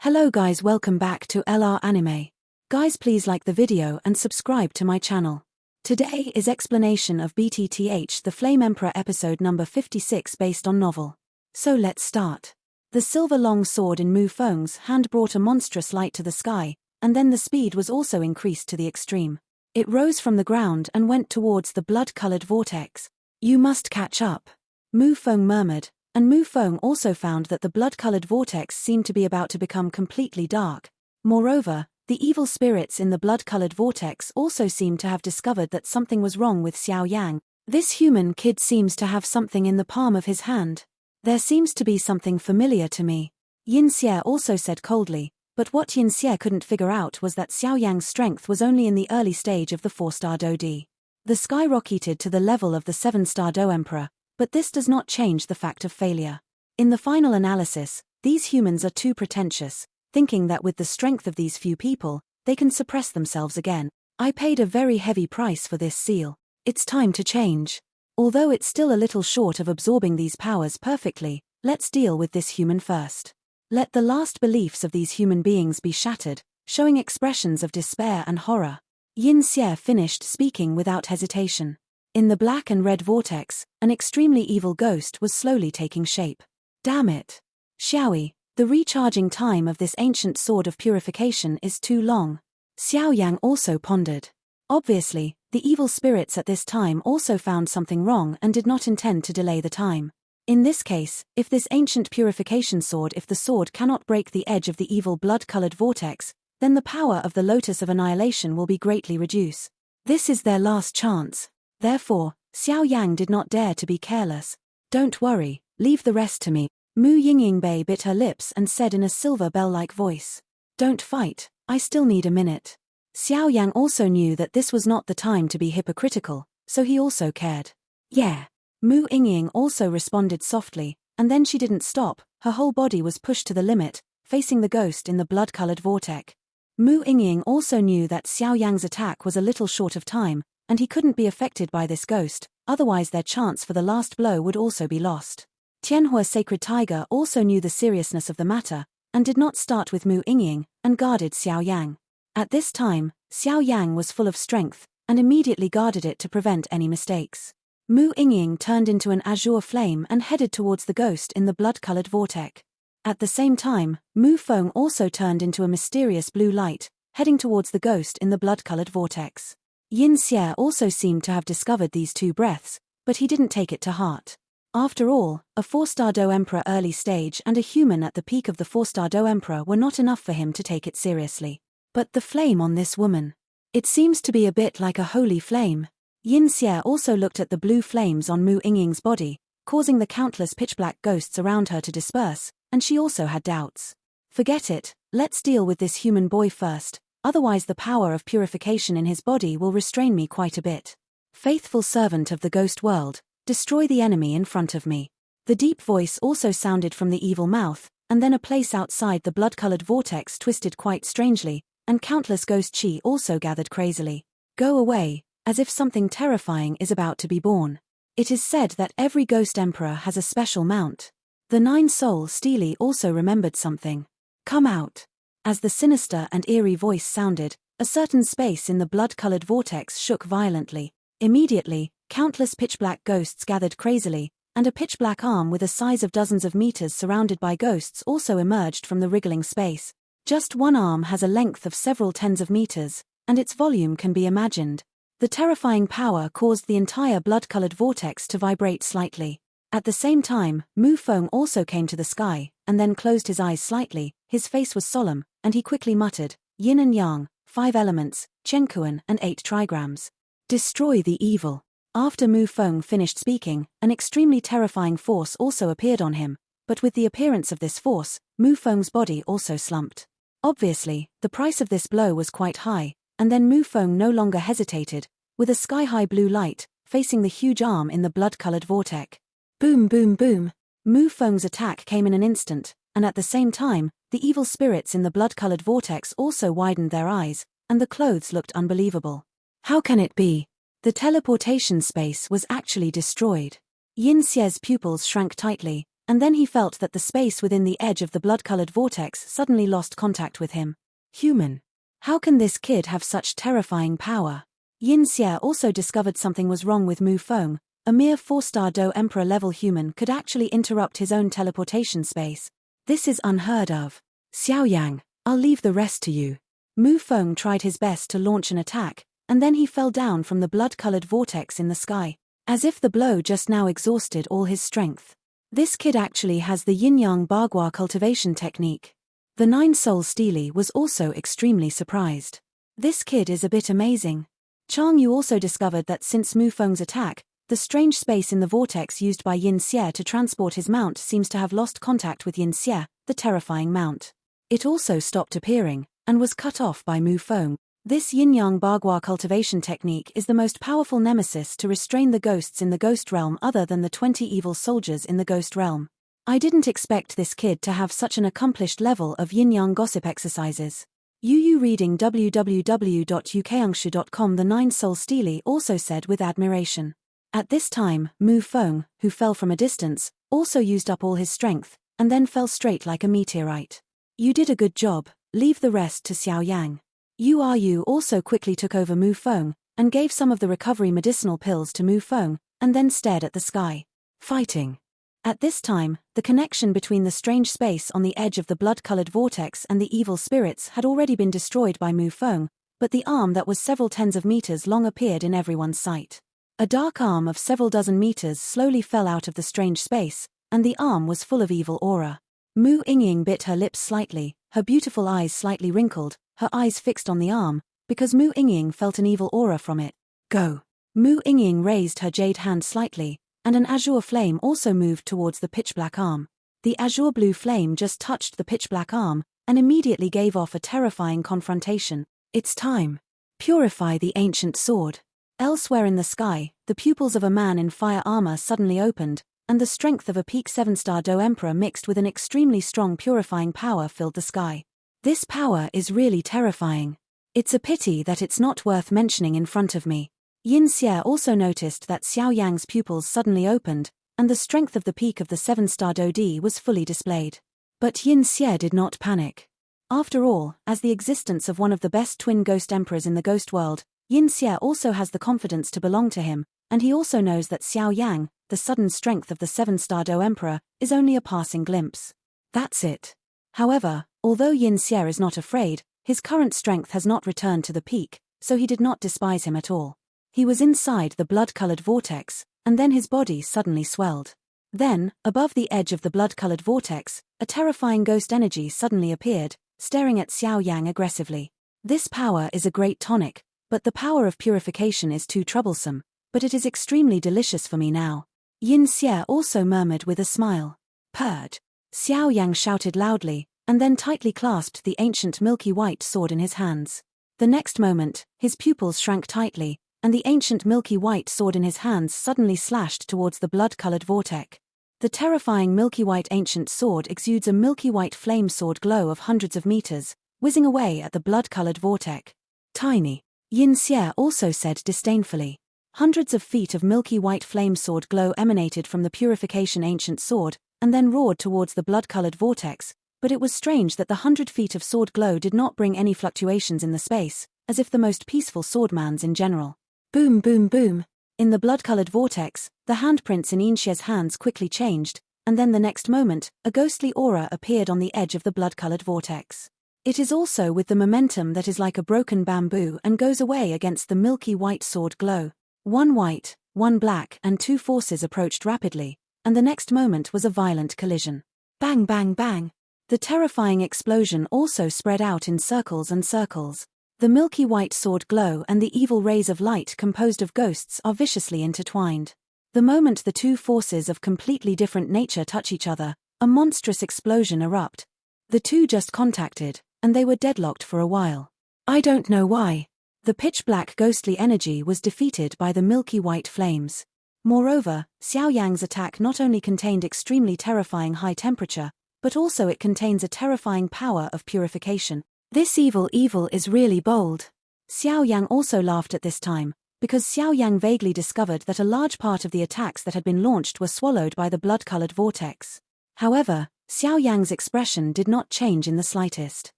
Hello guys, welcome back to LR Anime. Guys, please like the video and subscribe to my channel. Today is explanation of BTTH The Flame Emperor episode number 56 based on novel. So let's start. The silver long sword in Mu Feng's hand brought a monstrous light to the sky, and then the speed was also increased to the extreme. It rose from the ground and went towards the blood-colored vortex. You must catch up, Mu Feng murmured, and Mu Feng also found that the blood-colored vortex seemed to be about to become completely dark. Moreover, the evil spirits in the blood-colored vortex also seemed to have discovered that something was wrong with Xiao Yang. This human kid seems to have something in the palm of his hand. There seems to be something familiar to me, Yin Xie also said coldly, but what Yin Xie couldn't figure out was that Xiao Yang's strength was only in the early stage of the 4-star Do Di. The sky rocketed to the level of the 7-star Do Emperor, but this does not change the fact of failure. In the final analysis, these humans are too pretentious, thinking that with the strength of these few people, they can suppress themselves again. I paid a very heavy price for this seal. It's time to change. Although it's still a little short of absorbing these powers perfectly, let's deal with this human first. Let the last beliefs of these human beings be shattered, showing expressions of despair and horror. Yin Xie finished speaking without hesitation. In the black and red vortex, an extremely evil ghost was slowly taking shape. Damn it! Xiaoyi, the recharging time of this ancient sword of purification is too long. Xiao Yang also pondered. Obviously, the evil spirits at this time also found something wrong and did not intend to delay the time. In this case, if this ancient purification sword, if the sword cannot break the edge of the evil blood-colored vortex, then the power of the Lotus of annihilation will be greatly reduced. This is their last chance. Therefore, Xiao Yang did not dare to be careless. Don't worry, leave the rest to me. Mu Yingyingbei bit her lips and said in a silver bell-like voice. Don't fight, I still need a minute. Xiao Yang also knew that this was not the time to be hypocritical, so he also cared. Yeah. Mu Yingying also responded softly, and then she didn't stop, her whole body was pushed to the limit, facing the ghost in the blood-colored vortex. Mu Yingying also knew that Xiao Yang's attack was a little short of time, and he couldn't be affected by this ghost, otherwise their chance for the last blow would also be lost. Tianhua Sacred Tiger also knew the seriousness of the matter, and did not start with Mu Yingying, and guarded Xiao Yang. At this time, Xiao Yang was full of strength, and immediately guarded it to prevent any mistakes. Mu Yingying turned into an azure flame and headed towards the ghost in the blood-colored vortex. At the same time, Mu Feng also turned into a mysterious blue light, heading towards the ghost in the blood-colored vortex. Yin Xie also seemed to have discovered these two breaths, but he didn't take it to heart. After all, a 4-star Do Emperor early stage and a human at the peak of the 4-star Do Emperor were not enough for him to take it seriously. But the flame on this woman. It seems to be a bit like a holy flame. Yin Xie also looked at the blue flames on Mu Yingying's body, causing the countless pitch-black ghosts around her to disperse, and she also had doubts. Forget it, let's deal with this human boy first, otherwise the power of purification in his body will restrain me quite a bit. Faithful servant of the ghost world, destroy the enemy in front of me. The deep voice also sounded from the evil mouth, and then a place outside the blood-colored vortex twisted quite strangely, and countless ghost chi also gathered crazily. Go away, as if something terrifying is about to be born. It is said that every ghost emperor has a special mount. The 9-soul Steely also remembered something. Come out. As the sinister and eerie voice sounded, a certain space in the blood-colored vortex shook violently. Immediately, countless pitch-black ghosts gathered crazily, and a pitch-black arm with a size of dozens of meters surrounded by ghosts also emerged from the wriggling space. Just one arm has a length of several tens of meters, and its volume can be imagined. The terrifying power caused the entire blood-colored vortex to vibrate slightly. At the same time, Mu Feng also came to the sky, and then closed his eyes slightly. His face was solemn, and he quickly muttered, Yin and Yang, 5 elements, Chenkuan and 8 trigrams. Destroy the evil. After Mu Feng finished speaking, an extremely terrifying force also appeared on him, but with the appearance of this force, Mu Feng's body also slumped. Obviously, the price of this blow was quite high, and then Mu Feng no longer hesitated, with a sky-high blue light, facing the huge arm in the blood-colored vortex. Boom boom boom. Mu Feng's attack came in an instant, and at the same time, the evil spirits in the blood-colored vortex also widened their eyes, and the clothes looked unbelievable. How can it be? The teleportation space was actually destroyed. Yin Xie's pupils shrank tightly, and then he felt that the space within the edge of the blood-colored vortex suddenly lost contact with him. Human. How can this kid have such terrifying power? Yin Xia also discovered something was wrong with Mu Feng. A mere 4-star Do Emperor level human could actually interrupt his own teleportation space. This is unheard of. Xiao Yang, I'll leave the rest to you. Mu Feng tried his best to launch an attack, and then he fell down from the blood-colored vortex in the sky, as if the blow just now exhausted all his strength. This kid actually has the yin-yang bagua cultivation technique. The 9-soul Steely was also extremely surprised. This kid is a bit amazing. Chang Yu also discovered that since Mu Feng's attack, the strange space in the vortex used by Yin Xia to transport his mount seems to have lost contact with Yin Xia, the terrifying mount. It also stopped appearing, and was cut off by Mu Feng. This yin-yang bagua cultivation technique is the most powerful nemesis to restrain the ghosts in the ghost realm other than the 20 evil soldiers in the ghost realm. I didn't expect this kid to have such an accomplished level of yin-yang gossip exercises. Yu reading www.ukungshu.com. The 9-soul Steely also said with admiration. At this time, Mu Feng, who fell from a distance, also used up all his strength, and then fell straight like a meteorite. You did a good job, leave the rest to Xiao Yang. Yu also quickly took over Mu Feng, and gave some of the recovery medicinal pills to Mu Feng, and then stared at the sky. Fighting. At this time, the connection between the strange space on the edge of the blood-colored vortex and the evil spirits had already been destroyed by Mu Feng, but the arm that was several tens of meters long appeared in everyone's sight. A dark arm of several dozen meters slowly fell out of the strange space, and the arm was full of evil aura. Mu Yingying bit her lips slightly, her beautiful eyes slightly wrinkled, her eyes fixed on the arm, because Mu Yingying felt an evil aura from it. Go. Mu Yingying raised her jade hand slightly, and an azure flame also moved towards the pitch-black arm. The azure blue flame just touched the pitch-black arm, and immediately gave off a terrifying confrontation. It's time. Purify the ancient sword. Elsewhere in the sky, the pupils of a man in fire armor suddenly opened, and the strength of a peak 7-star Do Emperor mixed with an extremely strong purifying power filled the sky. This power is really terrifying. It's a pity that it's not worth mentioning in front of me. Yin Xia also noticed that Xiao Yang's pupils suddenly opened, and the strength of the peak of the 7-star Do Di was fully displayed. But Yin Xia did not panic. After all, as the existence of one of the best twin ghost emperors in the ghost world, Yin Xia also has the confidence to belong to him, and he also knows that Xiao Yang, the sudden strength of the 7-star Do Emperor, is only a passing glimpse. That's it. However, although Yin Xia is not afraid, his current strength has not returned to the peak, so he did not despise him at all. He was inside the blood-colored vortex, and then his body suddenly swelled. Then, above the edge of the blood-colored vortex, a terrifying ghost energy suddenly appeared, staring at Xiao Yang aggressively. This power is a great tonic, but the power of purification is too troublesome, but it is extremely delicious for me now. Yin Xia also murmured with a smile. Purge. Xiao Yang shouted loudly, and then tightly clasped the ancient milky white sword in his hands. The next moment, his pupils shrank tightly, and the ancient milky white sword in his hands suddenly slashed towards the blood-colored vortex. The terrifying milky white ancient sword exudes a milky white flame sword glow of hundreds of meters, whizzing away at the blood-colored vortex. Tiny. Yin Xia also said disdainfully. Hundreds of feet of milky white flame sword glow emanated from the purification ancient sword, and then roared towards the blood-colored vortex, but it was strange that the 100 feet of sword glow did not bring any fluctuations in the space, as if the most peaceful swordmans in general. Boom boom boom. In the blood-colored vortex, the handprints in Yin Xia's hands quickly changed, and then the next moment, a ghostly aura appeared on the edge of the blood-colored vortex. It is also with the momentum that is like a broken bamboo and goes away against the milky white sword glow. One white, one black and two forces approached rapidly, and the next moment was a violent collision. Bang bang bang. The terrifying explosion also spread out in circles and circles. The milky white sword glow and the evil rays of light composed of ghosts are viciously intertwined. The moment the two forces of completely different nature touch each other, a monstrous explosion erupts. The two just contacted, and they were deadlocked for a while. I don't know why. The pitch-black ghostly energy was defeated by the milky white flames. Moreover, Xiao Yang's attack not only contained extremely terrifying high temperature, but also it contains a terrifying power of purification. This evil is really bold. Xiao Yang also laughed at this time, because Xiao Yang vaguely discovered that a large part of the attacks that had been launched were swallowed by the blood-colored vortex. However, Xiao Yang's expression did not change in the slightest.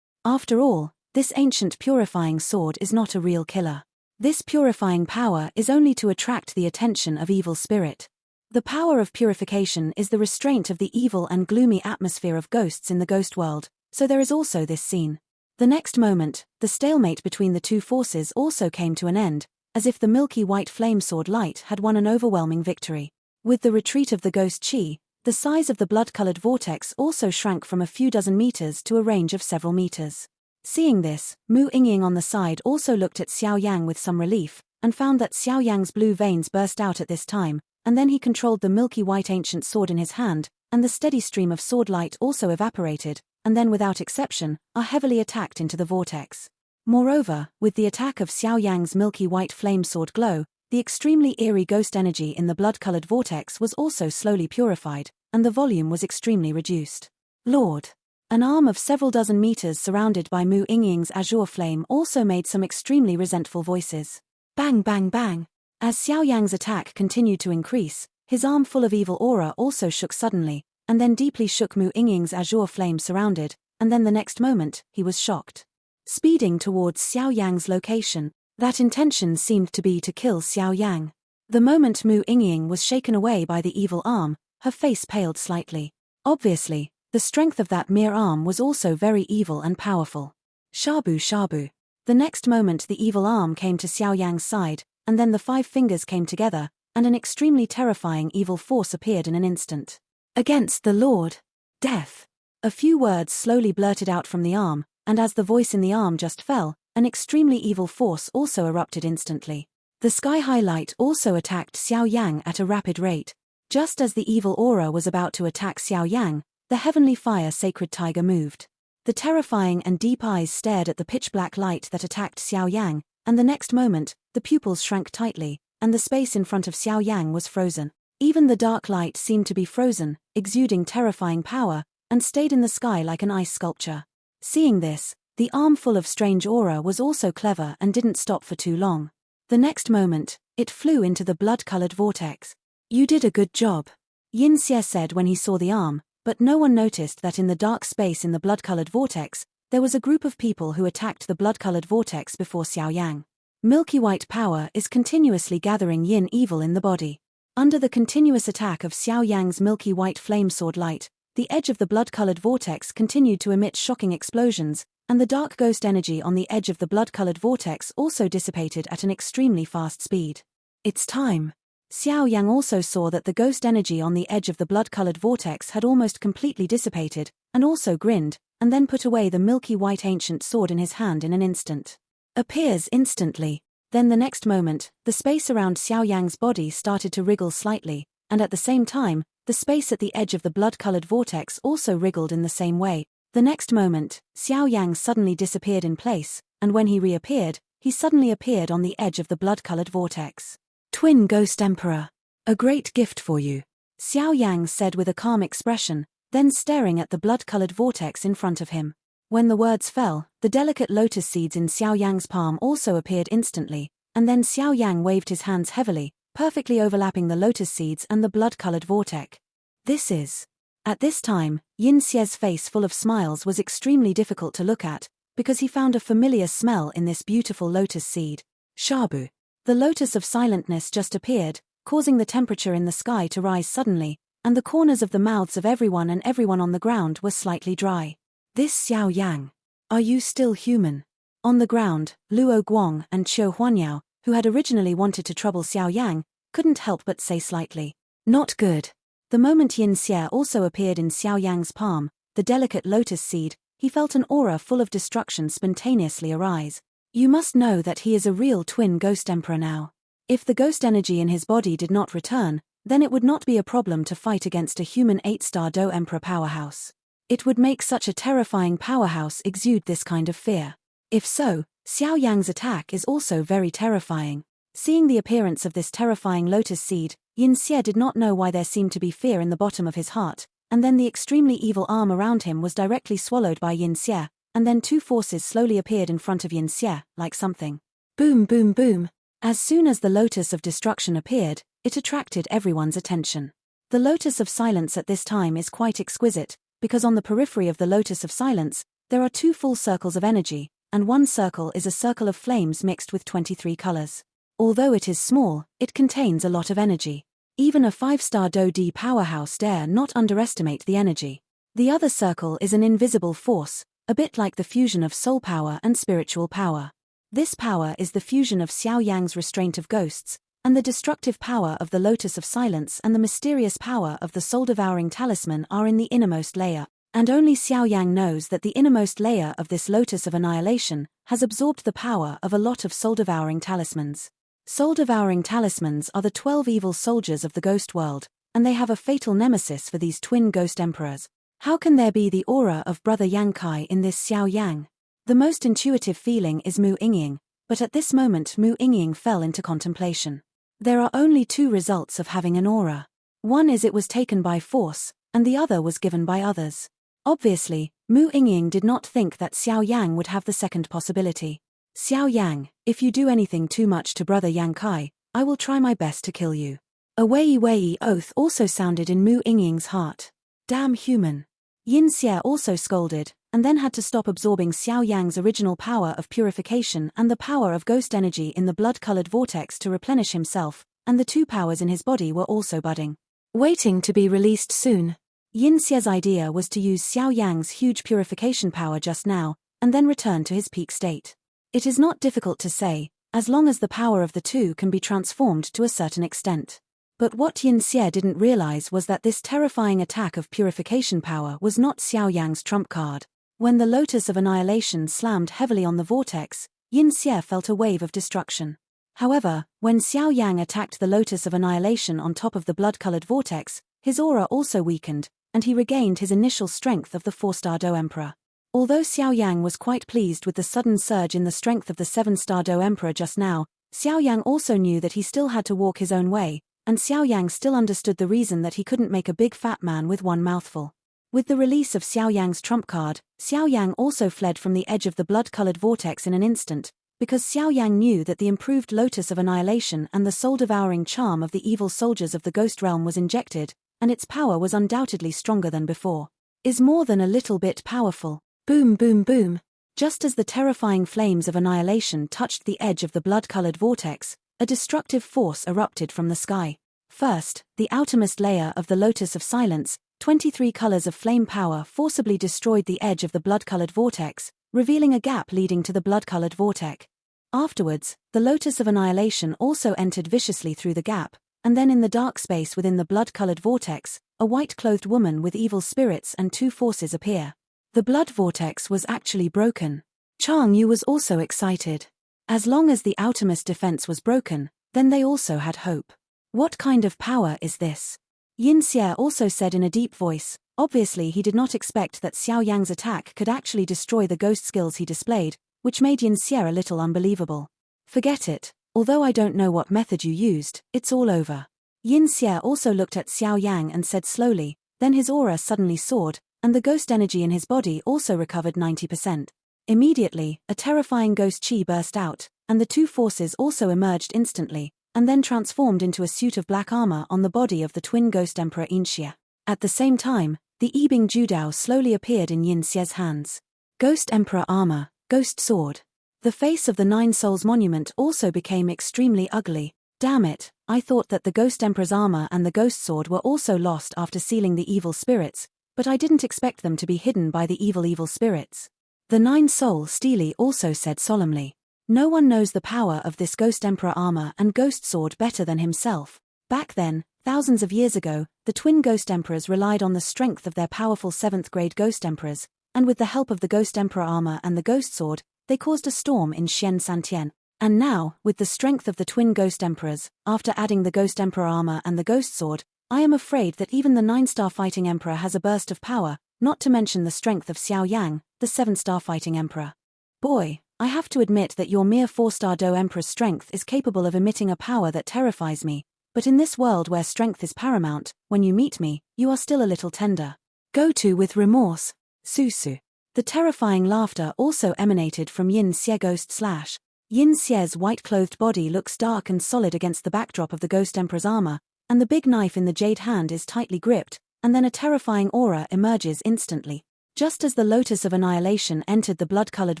After all, this ancient purifying sword is not a real killer. This purifying power is only to attract the attention of evil spirit. The power of purification is the restraint of the evil and gloomy atmosphere of ghosts in the ghost world, so there is also this scene. The next moment, the stalemate between the two forces also came to an end, as if the milky white flame sword light had won an overwhelming victory. With the retreat of the ghost Qi, the size of the blood-colored vortex also shrank from a few dozen meters to a range of several meters. Seeing this, Mu Yingying on the side also looked at Xiao Yang with some relief, and found that Xiao Yang's blue veins burst out at this time, and then he controlled the milky white ancient sword in his hand, and the steady stream of sword light also evaporated, and then without exception, are heavily attacked into the vortex. Moreover, with the attack of Xiao Yang's milky white flame sword glow, the extremely eerie ghost energy in the blood-colored vortex was also slowly purified, and the volume was extremely reduced. Lord! An arm of several dozen meters surrounded by Mu Yingying's azure flame also made some extremely resentful voices. Bang bang bang! As Xiao Yang's attack continued to increase, his arm full of evil aura also shook suddenly, and then deeply shook Mu Yingying's azure flame surrounded, and then the next moment, he was shocked. Speeding towards Xiao Yang's location, that intention seemed to be to kill Xiao Yang. The moment Mu Yingying was shaken away by the evil arm, her face paled slightly. Obviously, the strength of that mere arm was also very evil and powerful. Shabu shabu. The next moment the evil arm came to Xiao Yang's side, and then the 5 fingers came together, and an extremely terrifying evil force appeared in an instant. Against the Lord! Death! A few words slowly blurted out from the arm, and as the voice in the arm just fell, an extremely evil force also erupted instantly. The sky-high light also attacked Xiao Yang at a rapid rate. Just as the evil aura was about to attack Xiao Yang, the heavenly fire sacred tiger moved. The terrifying and deep eyes stared at the pitch-black light that attacked Xiao Yang, and the next moment, the pupils shrank tightly, and the space in front of Xiao Yang was frozen. Even the dark light seemed to be frozen, exuding terrifying power, and stayed in the sky like an ice sculpture. Seeing this, the arm full of strange aura was also clever and didn't stop for too long. The next moment, it flew into the blood-colored vortex. You did a good job, Yin Xie said when he saw the arm, but no one noticed that in the dark space in the blood-colored vortex, there was a group of people who attacked the blood-colored vortex before Xiao Yang. Milky white power is continuously gathering yin evil in the body. Under the continuous attack of Xiao Yang's milky white flame sword light, the edge of the blood-colored vortex continued to emit shocking explosions, and the dark ghost energy on the edge of the blood-colored vortex also dissipated at an extremely fast speed. It's time. Xiao Yang also saw that the ghost energy on the edge of the blood-colored vortex had almost completely dissipated, and also grinned, and then put away the milky white ancient sword in his hand in an instant. Appears instantly. Then the next moment, the space around Xiao Yang's body started to wriggle slightly, and at the same time, the space at the edge of the blood-colored vortex also wriggled in the same way. The next moment, Xiao Yang suddenly disappeared in place, and when he reappeared, he suddenly appeared on the edge of the blood-colored vortex. Twin Ghost Emperor. A great gift for you, Xiao Yang said with a calm expression, then staring at the blood-colored vortex in front of him. When the words fell, the delicate lotus seeds in Xiao Yang's palm also appeared instantly, and then Xiao Yang waved his hands heavily, perfectly overlapping the lotus seeds and the blood-colored vortex. This is. At this time, Yin Xie's face full of smiles was extremely difficult to look at, because he found a familiar smell in this beautiful lotus seed. Shabu. The lotus of silentness just appeared, causing the temperature in the sky to rise suddenly, and the corners of the mouths of everyone on the ground were slightly dry. This Xiao Yang. Are you still human? On the ground, Luo Guang and Qiu Huanyao, who had originally wanted to trouble Xiao Yang, couldn't help but say slightly, not good. The moment Yin Xie also appeared in Xiao Yang's palm, the delicate lotus seed, he felt an aura full of destruction spontaneously arise. You must know that he is a real twin ghost emperor now. If the ghost energy in his body did not return, then it would not be a problem to fight against a human 8-star Do Emperor powerhouse. It would make such a terrifying powerhouse exude this kind of fear. If so, Xiao Yang's attack is also very terrifying. Seeing the appearance of this terrifying lotus seed, Yin Xie did not know why there seemed to be fear in the bottom of his heart, and then the extremely evil arm around him was directly swallowed by Yin Xie, and then 2 forces slowly appeared in front of Yin Xie, like something. Boom boom boom. As soon as the lotus of destruction appeared, it attracted everyone's attention. The Lotus of Silence at this time is quite exquisite, because on the periphery of the Lotus of Silence, there are 2 full circles of energy, and one circle is a circle of flames mixed with 23 colors. Although it is small, it contains a lot of energy. Even a 5-star Do-D powerhouse dare not underestimate the energy. The other circle is an invisible force, a bit like the fusion of soul power and spiritual power. This power is the fusion of Xiao Yang's restraint of ghosts, and the destructive power of the Lotus of Silence and the mysterious power of the soul-devouring talisman are in the innermost layer, and only Xiao Yang knows that the innermost layer of this Lotus of Annihilation has absorbed the power of a lot of soul-devouring talismans. Soul-devouring talismans are the 12 evil soldiers of the ghost world, and they have a fatal nemesis for these twin ghost emperors. How can there be the aura of Brother Yang Kai in this Xiao Yang? The most intuitive feeling is Mu Yingying, but at this moment Mu Yingying fell into contemplation. There are only 2 results of having an aura. One is it was taken by force, and the other was given by others. Obviously, Mu Yingying did not think that Xiao Yang would have the second possibility. Xiao Yang, if you do anything too much to Brother Yang Kai, I will try my best to kill you. A wei oath also sounded in Mu Yingying's heart. Damn human. Yin Xie also scolded, and then had to stop absorbing Xiao Yang's original power of purification and the power of ghost energy in the blood-colored vortex to replenish himself, and the 2 powers in his body were also budding, waiting to be released soon. Yin Xie's idea was to use Xiao Yang's huge purification power just now, and then return to his peak state. It is not difficult to say, as long as the power of the 2 can be transformed to a certain extent. But what Yin Xie didn't realize was that this terrifying attack of purification power was not Xiao Yang's trump card. When the Lotus of Annihilation slammed heavily on the vortex, Yin Xie felt a wave of destruction. However, when Xiao Yang attacked the Lotus of Annihilation on top of the blood-colored vortex, his aura also weakened, and he regained his initial strength of the 4-star Do Emperor. Although Xiao Yang was quite pleased with the sudden surge in the strength of the 7-star Do Emperor just now, Xiao Yang also knew that he still had to walk his own way, and Xiao Yang still understood the reason that he couldn't make a big fat man with one mouthful. With the release of Xiao Yang's trump card, Xiao Yang also fled from the edge of the blood-colored vortex in an instant, because Xiao Yang knew that the improved Lotus of Annihilation and the soul-devouring charm of the evil soldiers of the ghost realm was injected, and its power was undoubtedly stronger than before. Is more than a little bit powerful. Boom boom boom. Just as the terrifying flames of annihilation touched the edge of the blood-colored vortex, a destructive force erupted from the sky. First, the outermost layer of the Lotus of Silence, 23 colors of flame power forcibly destroyed the edge of the blood-colored vortex, revealing a gap leading to the blood-colored vortex. Afterwards, the Lotus of Annihilation also entered viciously through the gap, and then in the dark space within the blood-colored vortex, a white-clothed woman with evil spirits and 2 forces appear. The blood vortex was actually broken. Chang Yu was also excited. As long as the outermost defense was broken, then they also had hope. What kind of power is this? Yin Xie also said in a deep voice. Obviously he did not expect that Xiao Yang's attack could actually destroy the ghost skills he displayed, which made Yin Xie a little unbelievable. Forget it, although I don't know what method you used, it's all over. Yin Xie also looked at Xiao Yang and said slowly, then his aura suddenly soared, and the ghost energy in his body also recovered 90%. Immediately, a terrifying ghost chi burst out, and the 2 forces also emerged instantly, and then transformed into a suit of black armor on the body of the twin ghost emperor Inxia. At the same time, the Yibing Judao slowly appeared in Yin Xie's hands. Ghost emperor armor, ghost sword. The face of the 9 Souls monument also became extremely ugly. Damn it, I thought that the ghost emperor's armor and the ghost sword were also lost after sealing the evil spirits, but I didn't expect them to be hidden by the evil spirits. The 9 Soul Steely also said solemnly. No one knows the power of this ghost emperor armor and ghost sword better than himself. Back then, thousands of years ago, the twin ghost emperors relied on the strength of their powerful 7th grade ghost emperors, and with the help of the ghost emperor armor and the ghost sword, they caused a storm in Xian Santian. And now, with the strength of the twin ghost emperors, after adding the ghost emperor armor and the ghost sword, I am afraid that even the 9-star fighting emperor has a burst of power, not to mention the strength of Xiao Yang, the 7-star fighting emperor. Boy, I have to admit that your mere 4-star Do Emperor's strength is capable of emitting a power that terrifies me, but in this world where strength is paramount, when you meet me, you are still a little tender. Go to with remorse, Susu. The terrifying laughter also emanated from Yin Xie Ghost / Yin Xie's white-clothed body looks dark and solid against the backdrop of the Ghost Emperor's armor, and the big knife in the jade hand is tightly gripped, and then a terrifying aura emerges instantly. Just as the Lotus of Annihilation entered the blood-colored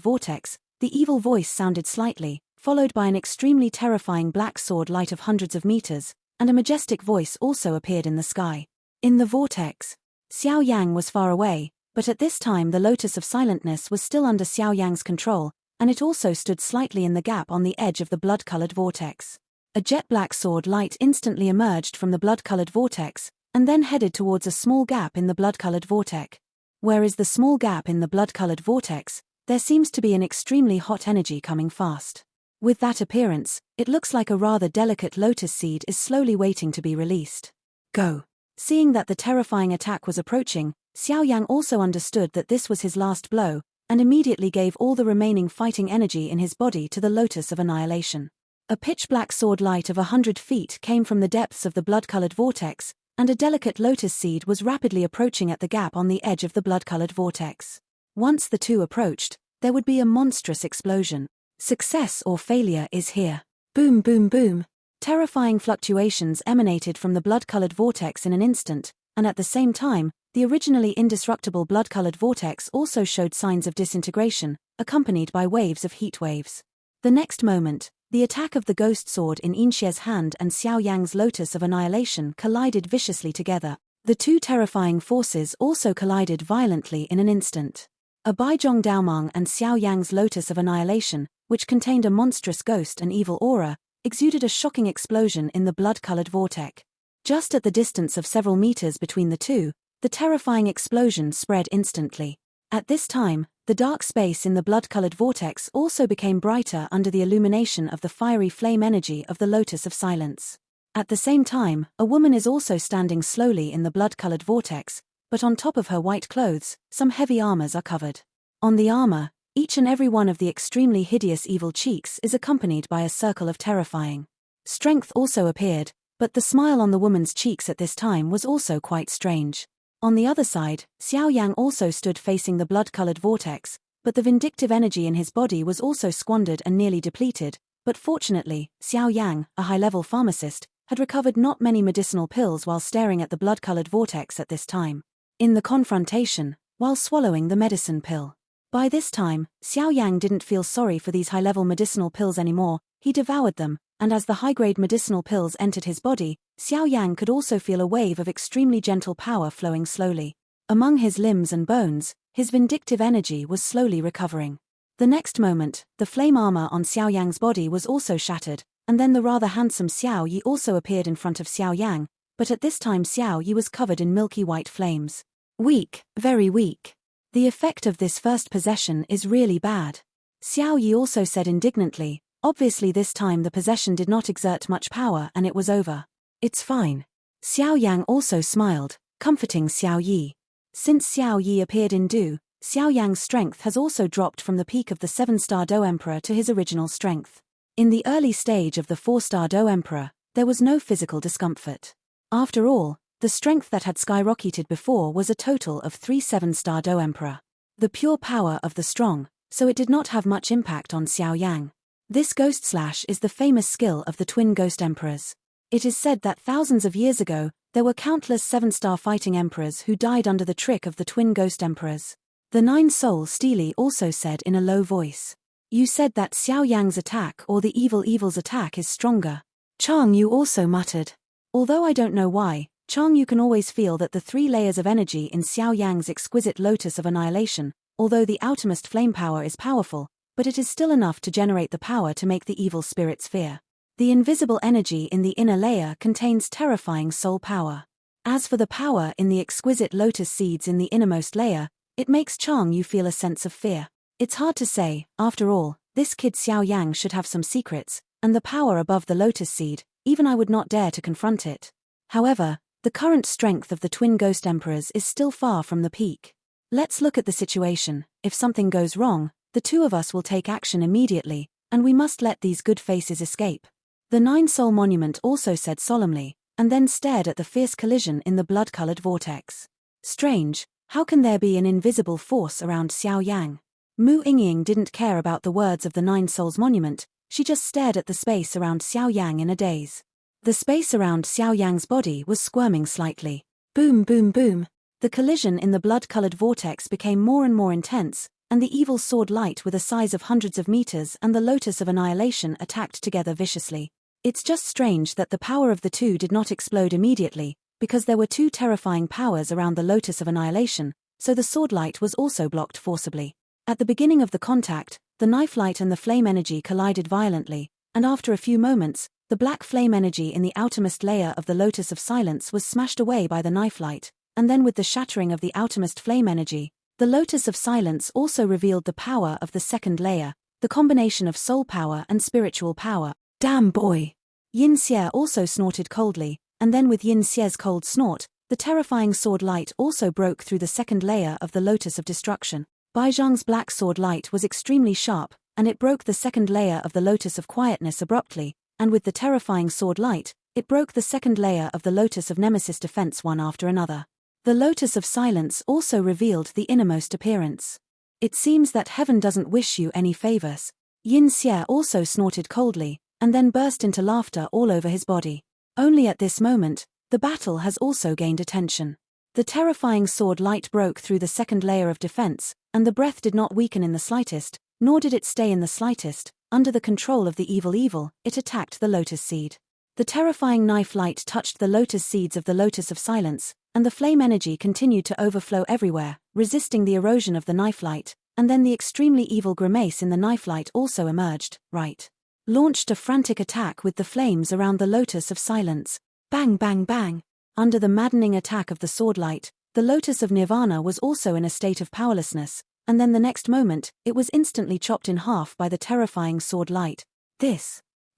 vortex, the evil voice sounded slightly, followed by an extremely terrifying black sword light of hundreds of meters, and a majestic voice also appeared in the sky. In the vortex, Xiao Yang was far away, but at this time the Lotus of Silentness was still under Xiao Yang's control, and it also stood slightly in the gap on the edge of the blood-colored vortex. A jet-black sword light instantly emerged from the blood-colored vortex, and then headed towards a small gap in the blood-colored vortex. Where is the small gap in the blood-colored vortex? There seems to be an extremely hot energy coming fast. With that appearance, it looks like a rather delicate lotus seed is slowly waiting to be released. Go. Seeing that the terrifying attack was approaching, Xiao Yang also understood that this was his last blow, and immediately gave all the remaining fighting energy in his body to the Lotus of Annihilation. A pitch-black sword light of 100 feet came from the depths of the blood-colored vortex, and a delicate lotus seed was rapidly approaching at the gap on the edge of the blood-colored vortex. Once the two approached, there would be a monstrous explosion. Success or failure is here. Boom, boom, boom. Terrifying fluctuations emanated from the blood-colored vortex in an instant, and at the same time, the originally indestructible blood-colored vortex also showed signs of disintegration, accompanied by waves of heat waves. The next moment, the attack of the ghost sword in Inxia's hand and Xiao Yang's Lotus of Annihilation collided viciously together. The two terrifying forces also collided violently in an instant. A Baizhong Daomang and Xiao Yang's Lotus of Annihilation, which contained a monstrous ghost and evil aura, exuded a shocking explosion in the blood-colored vortex. Just at the distance of several meters between the two, the terrifying explosion spread instantly. At this time, the dark space in the blood-colored vortex also became brighter under the illumination of the fiery flame energy of the Lotus of Silence. At the same time, a woman is also standing slowly in the blood-colored vortex, but on top of her white clothes, some heavy armors are covered. On the armor, each and every one of the extremely hideous evil cheeks is accompanied by a circle of terrifying strength also appeared, but the smile on the woman's cheeks at this time was also quite strange. On the other side, Xiao Yang also stood facing the blood-colored vortex, but the vindictive energy in his body was also squandered and nearly depleted, but fortunately, Xiao Yang, a high-level pharmacist, had recovered not many medicinal pills while staring at the blood-colored vortex at this time. In the confrontation, while swallowing the medicine pill. By this time, Xiao Yang didn't feel sorry for these high-level medicinal pills anymore, he devoured them, and as the high-grade medicinal pills entered his body, Xiao Yang could also feel a wave of extremely gentle power flowing slowly. Among his limbs and bones, his vindictive energy was slowly recovering. The next moment, the flame armor on Xiao Yang's body was also shattered, and then the rather handsome Xiao Yi also appeared in front of Xiao Yang, but at this time Xiao Yi was covered in milky white flames. Weak, very weak. The effect of this first possession is really bad. Xiao Yi also said indignantly, obviously this time the possession did not exert much power and it was over. It's fine. Xiao Yang also smiled, comforting Xiao Yi. Since Xiao Yi appeared in Du, Xiao Yang's strength has also dropped from the peak of the 7-star Do Emperor to his original strength. In the early stage of the 4-star Do Emperor, there was no physical discomfort. After all, the strength that had skyrocketed before was a total of 3 7-star Do Emperor. The pure power of the strong, so it did not have much impact on Xiao Yang. This Ghost Slash is the famous skill of the twin Ghost Emperors. It is said that thousands of years ago, there were countless 7-star fighting emperors who died under the trick of the twin Ghost Emperors. The 9-soul Steely also said in a low voice. You said that Xiao Yang's attack or the evil's attack is stronger. Chang Yu also muttered. Although I don't know why, Chang Yu can always feel that the 3 layers of energy in Xiao Yang's exquisite Lotus of Annihilation, although the outermost flame power is powerful, but it is still enough to generate the power to make the evil spirits fear. The invisible energy in the inner layer contains terrifying soul power. As for the power in the exquisite lotus seeds in the innermost layer, it makes Chang Yu feel a sense of fear. It's hard to say, after all, this kid Xiao Yang should have some secrets, and the power above the lotus seed, even I would not dare to confront it. However, the current strength of the twin ghost emperors is still far from the peak. Let's look at the situation. If something goes wrong, the two of us will take action immediately, and we must let these good faces escape. The 9-soul monument also said solemnly, and then stared at the fierce collision in the blood-colored vortex. Strange, how can there be an invisible force around Xiao Yang? Mu Yingying didn't care about the words of the 9 souls monument, she just stared at the space around Xiao Yang in a daze. The space around Xiao Yang's body was squirming slightly. Boom, boom, boom. The collision in the blood-colored vortex became more and more intense, and the evil sword light with a size of hundreds of meters and the Lotus of Annihilation attacked together viciously. It's just strange that the power of the two did not explode immediately, because there were two terrifying powers around the Lotus of Annihilation, so the sword light was also blocked forcibly. At the beginning of the contact, the knife light and the flame energy collided violently, and after a few moments, the black flame energy in the outermost layer of the Lotus of Silence was smashed away by the knife light, and then with the shattering of the outermost flame energy, the Lotus of Silence also revealed the power of the second layer, the combination of soul power and spiritual power. Damn boy! Yin Xie also snorted coldly, and then with Yin Xie's cold snort, the terrifying sword light also broke through the second layer of the Lotus of Destruction. Bai Zhang's black sword light was extremely sharp, and it broke the second layer of the Lotus of Quietness abruptly, and with the terrifying sword light, it broke the second layer of the Lotus of Nemesis defense one after another. The Lotus of Silence also revealed the innermost appearance. It seems that heaven doesn't wish you any favors. Yin Xie also snorted coldly, and then burst into laughter all over his body. Only at this moment, the battle has also gained attention. The terrifying sword light broke through the second layer of defense, and the breath did not weaken in the slightest, nor did it stay in the slightest. Under the control of the evil, it attacked the Lotus seed. The terrifying knife light touched the Lotus seeds of the Lotus of Silence, and the flame energy continued to overflow everywhere, resisting the erosion of the knife light, and then the extremely evil grimace in the knife light also emerged, launched a frantic attack with the flames around the Lotus of Silence. Bang, bang, bang. Under the maddening attack of the sword light, the Lotus of Nirvana was also in a state of powerlessness, and then the next moment, it was instantly chopped in half by the terrifying sword light.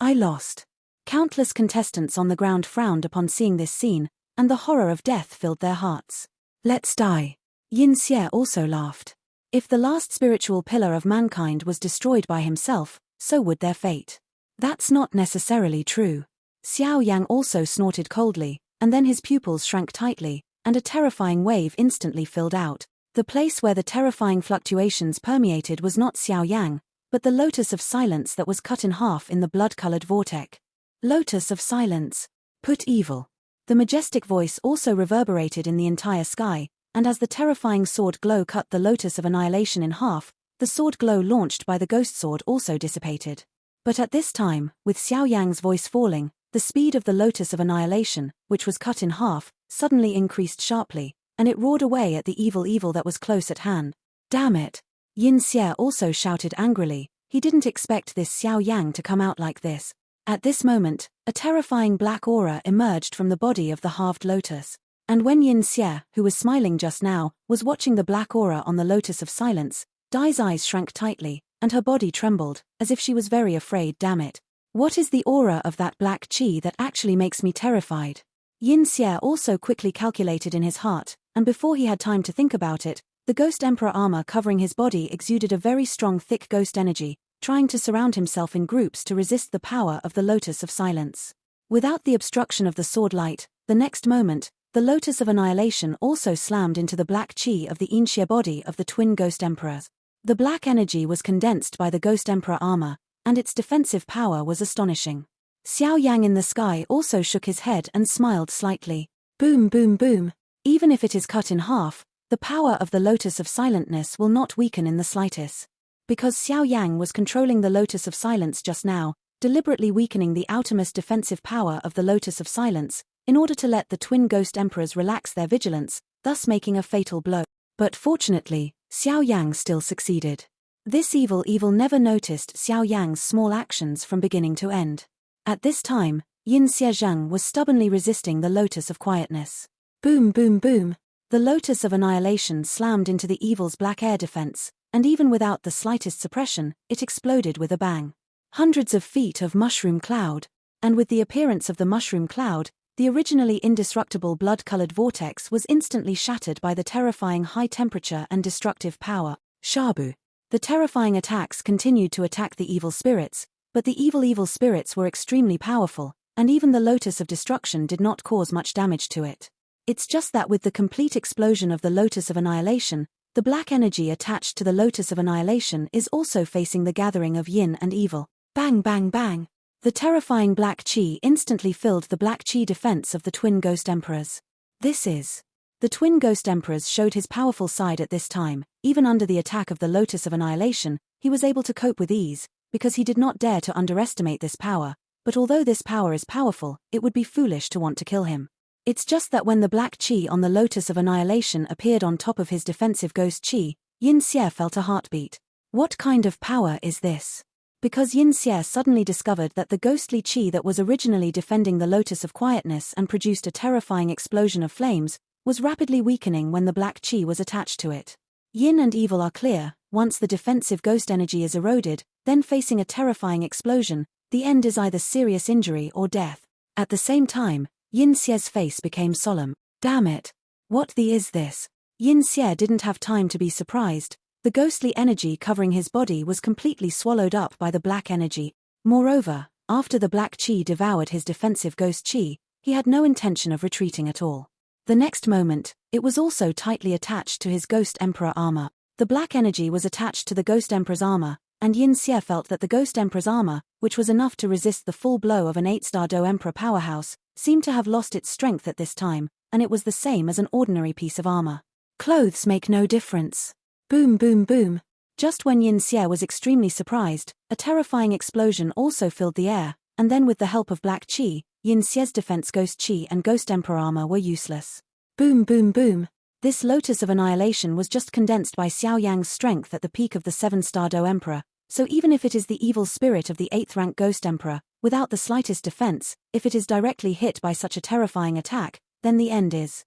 I lost. Countless contestants on the ground frowned upon seeing this scene, and the horror of death filled their hearts. Let's die. Yin Xie also laughed. If the last spiritual pillar of mankind was destroyed by himself, so would their fate. That's not necessarily true. Xiao Yang also snorted coldly, and then his pupils shrank tightly, and a terrifying wave instantly filled out. The place where the terrifying fluctuations permeated was not Xiao Yang, but the Lotus of Silence that was cut in half in the blood-colored vortex. Lotus of Silence. Put evil. The majestic voice also reverberated in the entire sky, and as the terrifying sword glow cut the Lotus of Annihilation in half, the sword glow launched by the ghost sword also dissipated. But at this time, with Xiao Yang's voice falling, the speed of the Lotus of Annihilation, which was cut in half, suddenly increased sharply, and it roared away at the evil that was close at hand. Damn it! Yin Xie also shouted angrily. He didn't expect this Xiao Yang to come out like this. At this moment, a terrifying black aura emerged from the body of the halved Lotus. And when Yin Xie, who was smiling just now, was watching the black aura on the Lotus of Silence, Dai's eyes shrank tightly, and her body trembled, as if she was very afraid. Damn it. What is the aura of that black chi that actually makes me terrified? Yin Xie also quickly calculated in his heart, and before he had time to think about it, the Ghost Emperor armor covering his body exuded a very strong thick ghost energy, trying to surround himself in groups to resist the power of the Lotus of Silence. Without the obstruction of the sword light, the next moment, the Lotus of Annihilation also slammed into the black chi of the Inxia body of the twin Ghost Emperors. The black energy was condensed by the Ghost Emperor armor, and its defensive power was astonishing. Xiao Yang in the sky also shook his head and smiled slightly. Boom, boom, boom. Even if it is cut in half, the power of the Lotus of Silentness will not weaken in the slightest. Because Xiao Yang was controlling the Lotus of Silence just now, deliberately weakening the outermost defensive power of the Lotus of Silence, in order to let the twin Ghost Emperors relax their vigilance, thus making a fatal blow. But fortunately, Xiao Yang still succeeded. This evil never noticed Xiao Yang's small actions from beginning to end. At this time, Yin Xie was stubbornly resisting the Lotus of Quietness. Boom, boom, boom. The Lotus of Annihilation slammed into the evil's black air defense, and even without the slightest suppression, it exploded with a bang. Hundreds of feet of mushroom cloud, and with the appearance of the mushroom cloud, the originally indestructible blood-colored vortex was instantly shattered by the terrifying high temperature and destructive power. Shabu. The terrifying attacks continued to attack the evil spirits, but the evil spirits were extremely powerful, and even the Lotus of Destruction did not cause much damage to it. It's just that with the complete explosion of the Lotus of Annihilation, the black energy attached to the Lotus of Annihilation is also facing the gathering of yin and evil. Bang, bang, bang. The terrifying black qi instantly filled the black qi defense of the twin ghost emperors. The twin ghost emperors showed his powerful side at this time. Even under the attack of the Lotus of Annihilation, he was able to cope with ease, because he did not dare to underestimate this power. But although this power is powerful, it would be foolish to want to kill him. It's just that when the black qi on the Lotus of Annihilation appeared on top of his defensive ghost qi, Yin Xie felt a heartbeat. What kind of power is this? Because Yin Xie suddenly discovered that the ghostly qi that was originally defending the Lotus of Quietness and produced a terrifying explosion of flames, was rapidly weakening when the black qi was attached to it. Yin and evil are clear. Once the defensive ghost energy is eroded, then facing a terrifying explosion, the end is either serious injury or death. At the same time, Yin Xie's face became solemn. Damn it. What the is this? Yin Xie didn't have time to be surprised. The ghostly energy covering his body was completely swallowed up by the black energy. Moreover, after the black qi devoured his defensive ghost qi, he had no intention of retreating at all. The next moment, it was also tightly attached to his Ghost Emperor armor. The black energy was attached to the Ghost Emperor's armor, and Yin Xie felt that the Ghost Emperor's armor, which was enough to resist the full blow of an 8-star Do Emperor powerhouse, seemed to have lost its strength at this time, and it was the same as an ordinary piece of armor. Clothes make no difference. Boom boom boom. Just when Yin Xie was extremely surprised, a terrifying explosion also filled the air, and then with the help of black qi, Yin Xie's defense ghost qi and Ghost Emperor armor were useless. Boom boom boom. This Lotus of Annihilation was just condensed by Xiao Yang's strength at the peak of the 7-star Do Emperor, so even if it is the evil spirit of the 8th rank Ghost Emperor, without the slightest defense, if it is directly hit by such a terrifying attack, then the end is.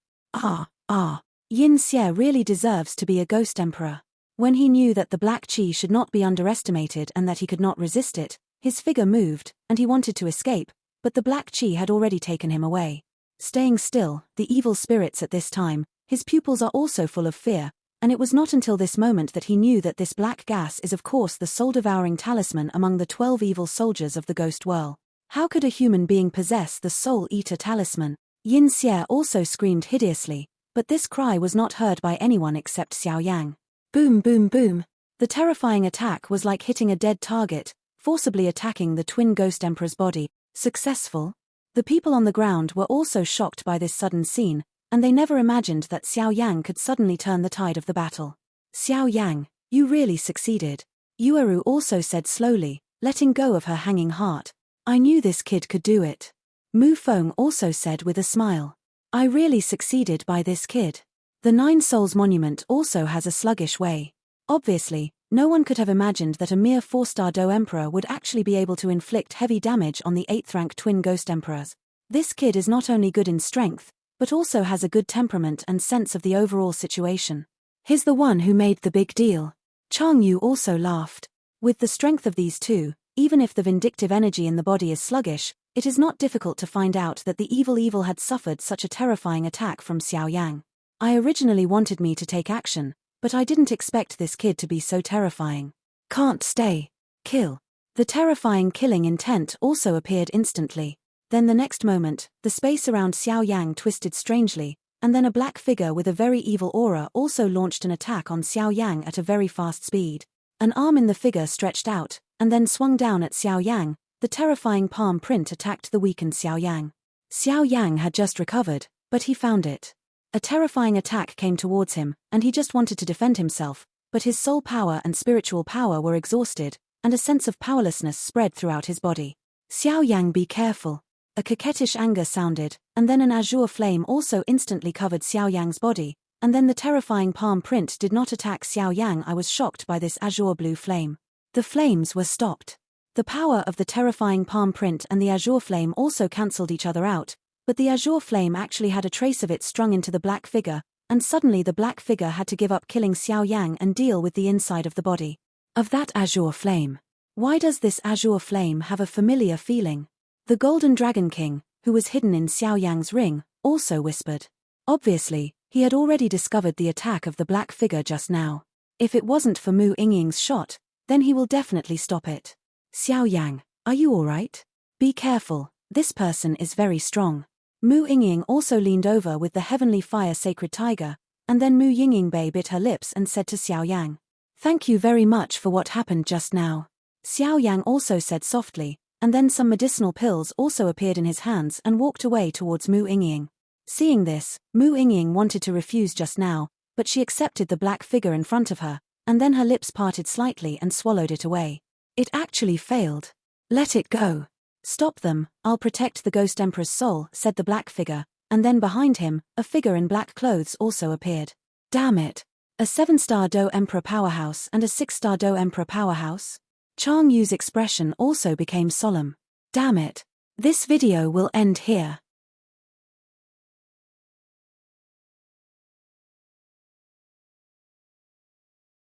Yin Xie really deserves to be a Ghost Emperor. When he knew that the black qi should not be underestimated and that he could not resist it, his figure moved, and he wanted to escape, but the black qi had already taken him away. Staying still, the evil spirits at this time, his pupils are also full of fear, and it was not until this moment that he knew that this black gas is of course the soul-devouring talisman among the 12 evil soldiers of the ghost world. How could a human being possess the soul-eater talisman? Yin Xie also screamed hideously, but this cry was not heard by anyone except Xiao Yang. Boom boom boom. The terrifying attack was like hitting a dead target, forcibly attacking the twin Ghost Emperor's body. Successful? The people on the ground were also shocked by this sudden scene, and they never imagined that Xiao Yang could suddenly turn the tide of the battle. Xiao Yang, you really succeeded. Yueru also said slowly, letting go of her hanging heart. I knew this kid could do it. Mu Feng also said with a smile. I really succeeded by this kid. The Nine Souls Monument also has a sluggish way. Obviously, no one could have imagined that a mere 4-star Do Emperor would actually be able to inflict heavy damage on the 8th rank twin Ghost Emperors. This kid is not only good in strength, but also has a good temperament and sense of the overall situation. He's the one who made the big deal. Chang Yu also laughed. With the strength of these two, even if the vindictive energy in the body is sluggish, it is not difficult to find out that the evil had suffered such a terrifying attack from Xiao Yang. I originally wanted me to take action, but I didn't expect this kid to be so terrifying. Can't stay. Kill. The terrifying killing intent also appeared instantly. Then the next moment, the space around Xiao Yang twisted strangely, and then a black figure with a very evil aura also launched an attack on Xiao Yang at a very fast speed. An arm in the figure stretched out, and then swung down at Xiao Yang. The terrifying palm print attacked the weakened Xiao Yang. Xiao Yang had just recovered, but he found it. A terrifying attack came towards him, and he just wanted to defend himself, but his soul power and spiritual power were exhausted, and a sense of powerlessness spread throughout his body. Xiao Yang, be careful. A coquettish anger sounded, and then an azure flame also instantly covered Xiao Yang's body, and then the terrifying palm print did not attack Xiao Yang. I was shocked by this azure blue flame. The flames were stopped. The power of the terrifying palm print and the azure flame also cancelled each other out, but the azure flame actually had a trace of it strung into the black figure, and suddenly the black figure had to give up killing Xiao Yang and deal with the inside of the body of that azure flame. Why does this azure flame have a familiar feeling? The Golden Dragon King, who was hidden in Xiao Yang's ring, also whispered. Obviously, he had already discovered the attack of the black figure just now. If it wasn't for Mu Yingying's shot, then he will definitely stop it. Xiao Yang, are you alright? Be careful, this person is very strong. Mu Yingying also leaned over with the heavenly fire sacred tiger, and then Mu Yingying bit her lips and said to Xiao Yang, thank you very much for what happened just now. Xiao Yang also said softly, and then some medicinal pills also appeared in his hands and walked away towards Mu Yingying. Seeing this, Mu Yingying wanted to refuse just now, but she accepted the black figure in front of her, and then her lips parted slightly and swallowed it away. It actually failed. Let it go. Stop them, I'll protect the Ghost Emperor's soul, said the black figure, and then behind him, a figure in black clothes also appeared. Damn it. A 7-star Do Emperor powerhouse and a 6-star Do Emperor powerhouse? Chang Yu's expression also became solemn. Damn it. This video will end here.